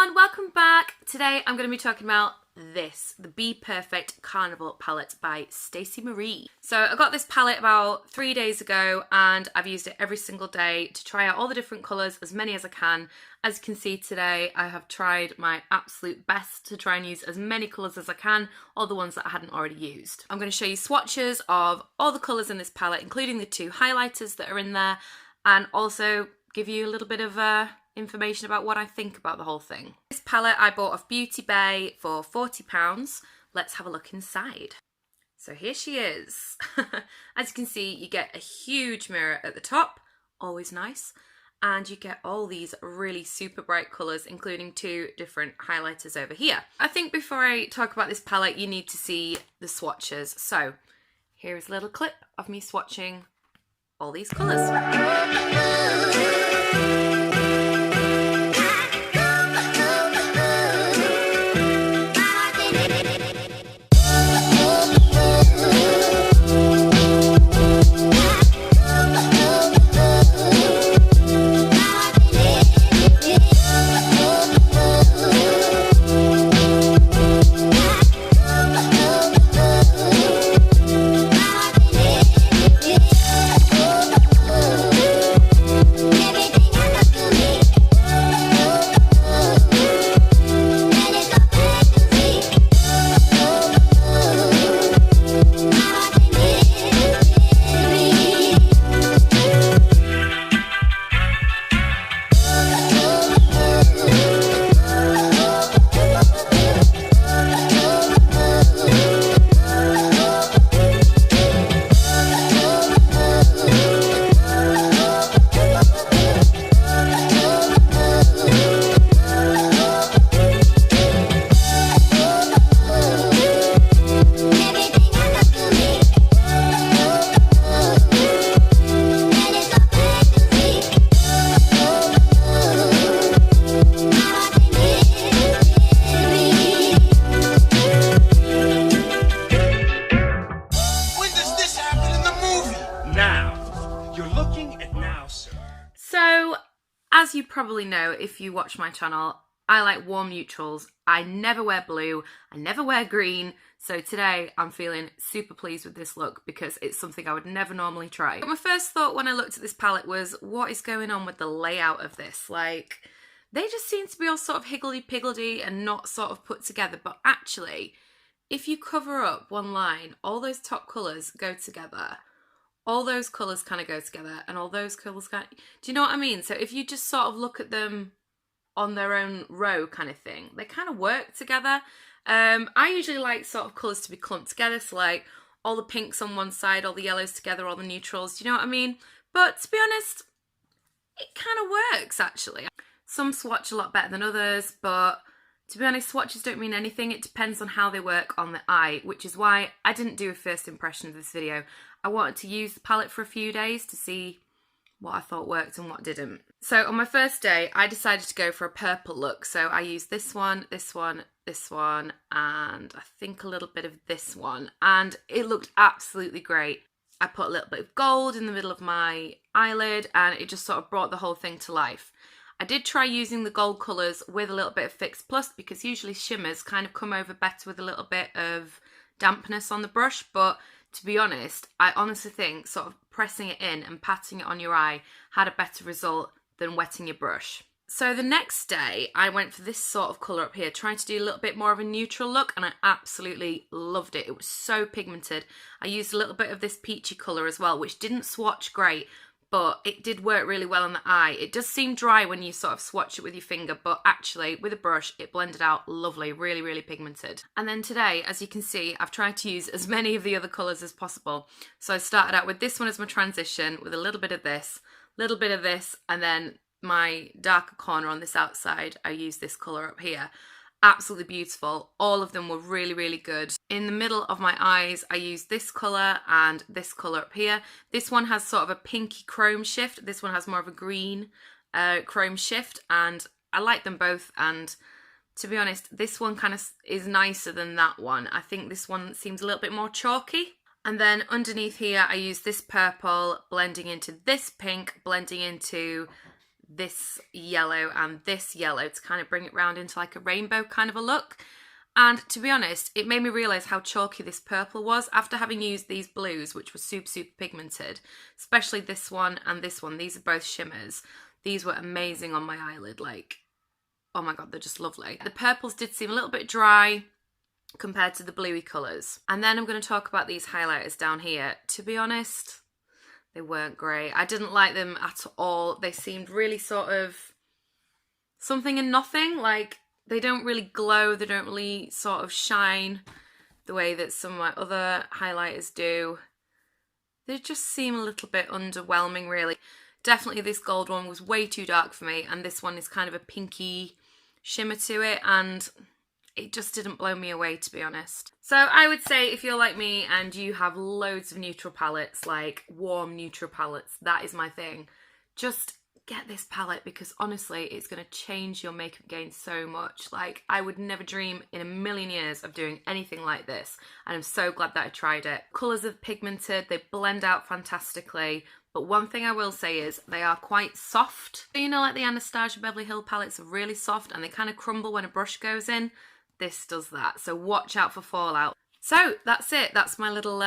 everyone, welcome back. Today I'm going to be talking about this, the Be Perfect Carnival palette by Stacey Marie. So I got this palette about 3 days ago and I've used it every single day to try out all the different colours, as many as I can. As you can see today, I have tried my absolute best to try and use as many colours as I can, all the ones that I hadn't already used. I'm going to show you swatches of all the colours in this palette, including the 2 highlighters that are in there, and also give you a little bit of information about what I think about the whole thing. This palette I bought off Beauty Bay for £40. Let's have a look inside. So here she is. As you can see, you get a huge mirror at the top, always nice, and you get all these really super bright colours, including 2 different highlighters over here. I think before I talk about this palette, you need to see the swatches. So here is a little clip of me swatching all these colours. So, as you probably know if you watch my channel, I like warm neutrals. I never wear blue, I never wear green, so today I'm feeling super pleased with this look because it's something I would never normally try. But my first thought when I looked at this palette was, what is going on with the layout of this? Like, they just seem to be all sort of higgledy-piggledy and not sort of put together, but actually, if you cover up one line, all those top colours go together. All those colours kind of go together and all those colours kind of... Do you know what I mean? So if you just sort of look at them on their own row kind of thing, they kind of work together. I usually like sort of colours to be clumped together, so like all the pinks on one side, all the yellows together, all the neutrals, do you know what I mean? But to be honest, it kind of works actually. Some swatch a lot better than others, but to be honest, swatches don't mean anything. It depends on how they work on the eye, which is why I didn't do a first impression of this video. I wanted to use the palette for a few days to see what I thought worked and what didn't. So on my first day, I decided to go for a purple look. So I used this one, this one, this one, and I think a little bit of this one. And it looked absolutely great. I put a little bit of gold in the middle of my eyelid and it just sort of brought the whole thing to life. I did try using the gold colours with a little bit of Fix Plus because usually shimmers kind of come over better with a little bit of dampness on the brush, but to be honest, I honestly think sort of pressing it in and patting it on your eye had a better result than wetting your brush. So the next day, I went for this sort of colour up here, trying to do a little bit more of a neutral look, and I absolutely loved it. It was so pigmented. I used a little bit of this peachy colour as well, which didn't swatch great, but it did work really well on the eye. It does seem dry when you sort of swatch it with your finger, but actually with a brush it blended out lovely, really, really pigmented. And then today, as you can see, I've tried to use as many of the other colours as possible. So I started out with this one as my transition, with a little bit of this, and then my darker corner on this outside, I used this colour up here. Absolutely beautiful. All of them were really, really good. In the middle of my eyes, I used this colour and this colour up here. This one has sort of a pinky chrome shift. This one has more of a green chrome shift, and I like them both. And to be honest, this one kind of is nicer than that one. I think this one seems a little bit more chalky. And then underneath here, I used this purple blending into this pink, blending into this yellow and this yellow to kind of bring it round into like a rainbow kind of a look. And to be honest, it made me realise how chalky this purple was after having used these blues, which were super, super pigmented, especially this one and this one. These are both shimmers. These were amazing on my eyelid, like, oh my god, they're just lovely. The purples did seem a little bit dry compared to the bluey colours. And then I'm going to talk about these highlighters down here. To be honest, they weren't great. I didn't like them at all. They seemed really sort of something and nothing, like, they don't really glow, they don't really sort of shine the way that some of my other highlighters do. They just seem a little bit underwhelming, really. Definitely this gold one was way too dark for me, and this one is kind of a pinky shimmer to it, and it just didn't blow me away, to be honest. So I would say if you're like me and you have loads of neutral palettes, like warm neutral palettes, that is my thing. Just get this palette, because honestly it's going to change your makeup game so much. Like, I would never dream in a million years of doing anything like this, and I'm so glad that I tried it. Colours are pigmented, they blend out fantastically, but one thing I will say is they are quite soft. You know, like the Anastasia Beverly Hills palettes are really soft and they kind of crumble when a brush goes in. This does that, so watch out for fallout. So that's it. That's my little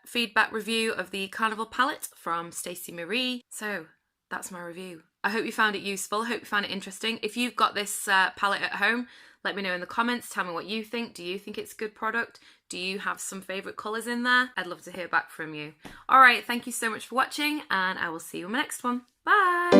feedback review of the Carnival palette from Stacey Marie. So that's my review. I hope you found it useful. I hope you found it interesting. If you've got this palette at home, let me know in the comments. Tell me what you think. Do you think it's a good product? Do you have some favourite colours in there? I'd love to hear back from you. All right, thank you so much for watching, and I will see you in my next one. Bye!